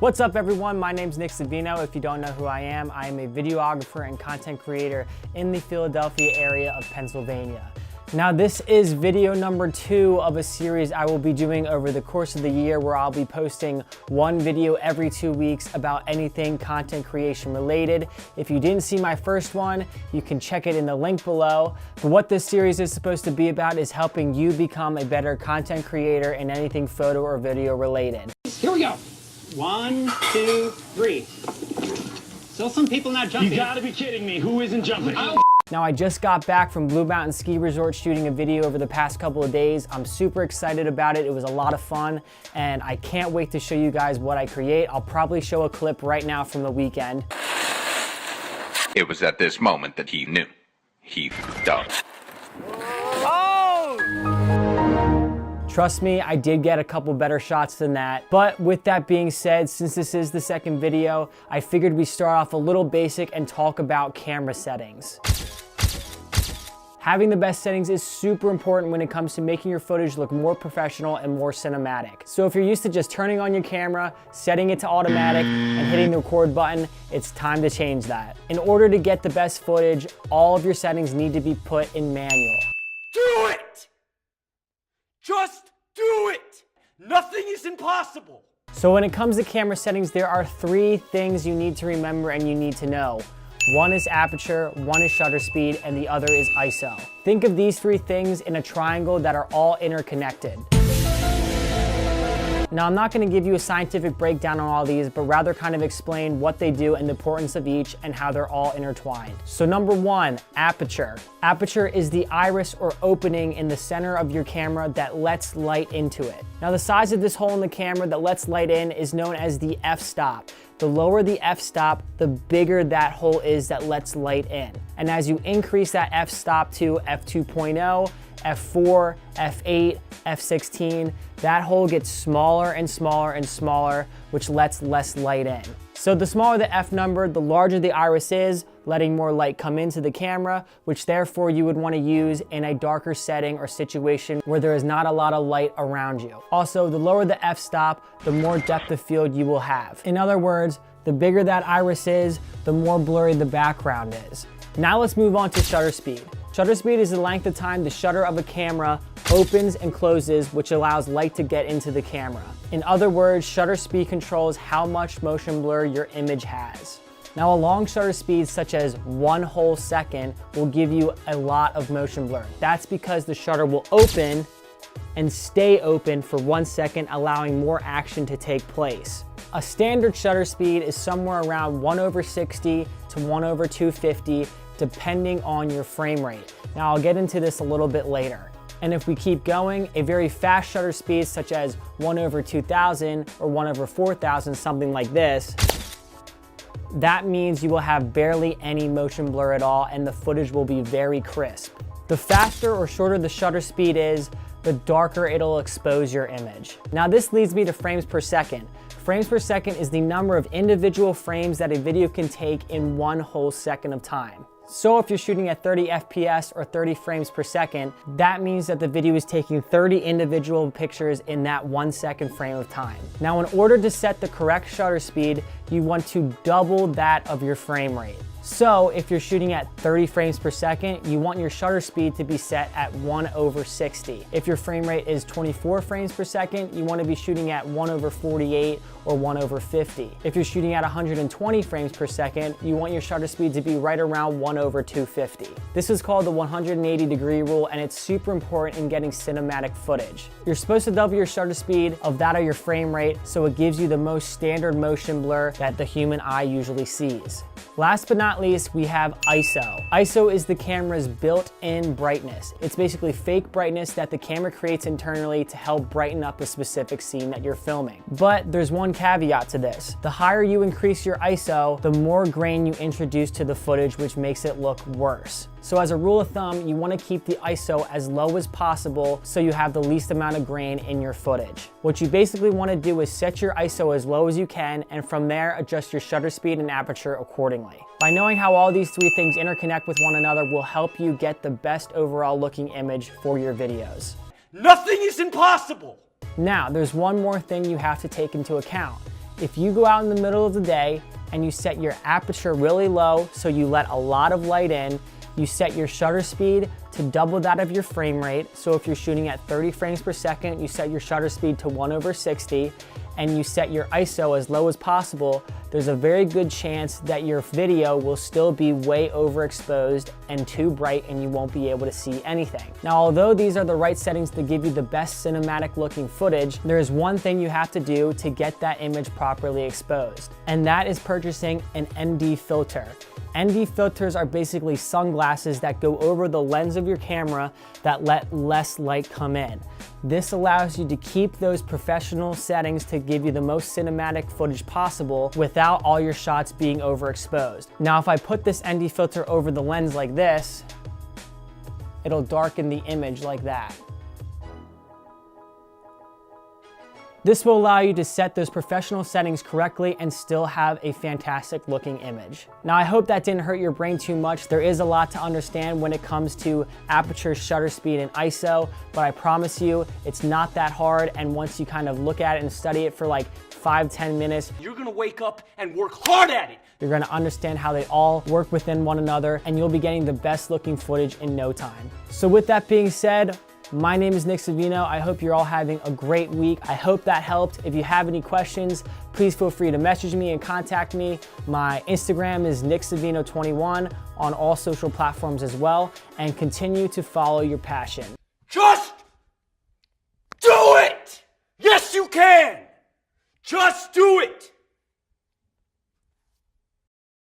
What's up everyone, my name's Nick Savino. If you don't know who I am a videographer and content creator in the Philadelphia area of Pennsylvania. Now this is video number 2 of a series I will be doing over the course of the year where I'll be posting one video every 2 weeks about anything content creation related. If you didn't see my first one, you can check it in the link below. But what this series is supposed to be about is helping you become a better content creator in anything photo or video related. Here we go. 1, 2, 3. Still some people not jumping. You gotta be kidding me. Who isn't jumping? Now I just got back from Blue Mountain Ski Resort shooting a video over the past couple of days. I'm super excited about it. It was a lot of fun and I can't wait to show you guys what I create. I'll probably show a clip right now from the weekend. It was at this moment that he knew. He f***ed up. Trust me, I did get a couple better shots than that. But with that being said, since this is the second video, I figured we'd start off a little basic and talk about camera settings. Having the best settings is super important when it comes to making your footage look more professional and more cinematic. So if you're used to just turning on your camera, setting it to automatic, and hitting the record button, it's time to change that. In order to get the best footage, all of your settings need to be put in manual. Do it! Just do it! Nothing is impossible! So when it comes to camera settings, there are 3 things you need to remember and you need to know. One is aperture, one is shutter speed, and the other is ISO. Think of these 3 things in a triangle that are all interconnected. Now I'm not going to give you a scientific breakdown on all these, but rather kind of explain what they do and the importance of each and how they're all intertwined. So number 1, aperture. Aperture is the iris or opening in the center of your camera that lets light into it. Now the size of this hole in the camera that lets light in is known as the f-stop. The lower the f-stop, the bigger that hole is that lets light in. And as you increase that f-stop to f2.0, f4, f8, f16, that hole gets smaller and smaller and smaller, which lets less light in. So the smaller the f number, the larger the iris is, letting more light come into the camera, which therefore you would want to use in a darker setting or situation where there is not a lot of light around you. Also, the lower the f-stop, the more depth of field you will have. In other words, the bigger that iris is, the more blurry the background is. Now let's move on to shutter speed. Shutter speed is the length of time the shutter of a camera opens and closes, which allows light to get into the camera. In other words, shutter speed controls how much motion blur your image has. Now a long shutter speed such as 1 whole second will give you a lot of motion blur. That's because the shutter will open and stay open for 1 second, allowing more action to take place. A standard shutter speed is somewhere around 1/60 to 1/250, depending on your frame rate. Now I'll get into this a little bit later. And if we keep going, a very fast shutter speed such as 1/2000 or 1/4000, something like this, that means you will have barely any motion blur at all and the footage will be very crisp. The faster or shorter the shutter speed is, the darker it'll expose your image. Now this leads me to frames per second. Frames per second is the number of individual frames that a video can take in 1 whole second of time. So if you're shooting at 30 FPS or 30 frames per second, that means that the video is taking 30 individual pictures in that 1 second frame of time. Now in order to set the correct shutter speed, you want to double that of your frame rate. So if you're shooting at 30 frames per second, you want your shutter speed to be set at 1/60. If your frame rate is 24 frames per second, you want to be shooting at 1/48 or 1/50. If you're shooting at 120 frames per second, you want your shutter speed to be right around 1/250. This is called the 180-degree rule, and it's super important in getting cinematic footage. You're supposed to double your shutter speed of that of your frame rate, so it gives you the most standard motion blur that the human eye usually sees. Last but not least, we have ISO. ISO is the camera's built-in brightness. It's basically fake brightness that the camera creates internally to help brighten up a specific scene that you're filming. But there's one caveat to this. The higher you increase your ISO, the more grain you introduce to the footage, which makes it look worse. So as a rule of thumb, you want to keep the ISO as low as possible so you have the least amount of grain in your footage. What you basically want to do is set your ISO as low as you can, and from there adjust your shutter speed and aperture accordingly. By knowing how all these 3 things interconnect with one another will help you get the best overall looking image for your videos. Nothing is impossible! Now, there's one more thing you have to take into account. If you go out in the middle of the day and you set your aperture really low so you let a lot of light in, you set your shutter speed to double that of your frame rate. So if you're shooting at 30 frames per second, you set your shutter speed to 1/60, and you set your ISO as low as possible, there's a very good chance that your video will still be way overexposed and too bright and you won't be able to see anything. Now, although these are the right settings to give you the best cinematic looking footage, there is one thing you have to do to get that image properly exposed, and that is purchasing an ND filter. ND filters are basically sunglasses that go over the lens of your camera that let less light come in. This allows you to keep those professional settings to give you the most cinematic footage possible without all your shots being overexposed. Now, if I put this ND filter over the lens like this, it'll darken the image like that. This will allow you to set those professional settings correctly and still have a fantastic looking image. Now, I hope that didn't hurt your brain too much. There is a lot to understand when it comes to aperture, shutter speed, and ISO, but I promise you it's not that hard, and once you kind of look at it and study it for like 5-10 minutes, You're gonna wake up and work hard at it. you're gonna understand how they all work within one another, and you'll be getting the best looking footage in no time. So with that being said, my name is Nick Savino. I hope you're all having a great week. I hope that helped. If you have any questions, please feel free to message me and contact me. My Instagram is nicksavino21 on all social platforms as well, and continue to follow your passion. Just